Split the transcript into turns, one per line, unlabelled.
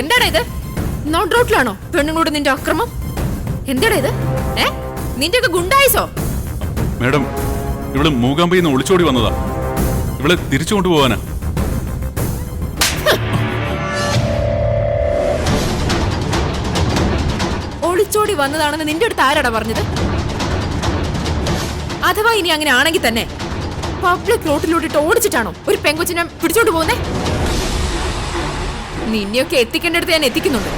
എന്താടാ ഇത്? നോട്ട് റോട്ടിലാണോ പെണ്ണുങ്ങളോട് നിന്റെ അക്രമം? എന്താടാ ഇത്? നിന്റെ ഒക്കെ ഗുണ്ടായിസോ?
മേഡം, ഇവള് മൂകാംബിന്ന് ഒളിച്ചോടി വന്നതാ. ഇവളെ തിരിച്ചു കൊണ്ടുപോവാനാ.
ഒളിച്ചോടി വന്നതാണെന്ന് നിന്റെ അടുത്ത് ആരാടാ പറഞ്ഞത്? അഥവാ ഇനി അങ്ങനെ ആണെങ്കിൽ തന്നെ പബ്ലിക് റോഡിലോട്ടിട്ട് ഓടിച്ചിട്ടാണോ ഒരു പെങ്കൊച്ചിനെ പിടിച്ചോണ്ട് പോകുന്നേ? നിന്നെയൊക്കെ എത്തിക്കേണ്ടടുത്ത് ഞാൻ എത്തിക്കുന്നുണ്ട്.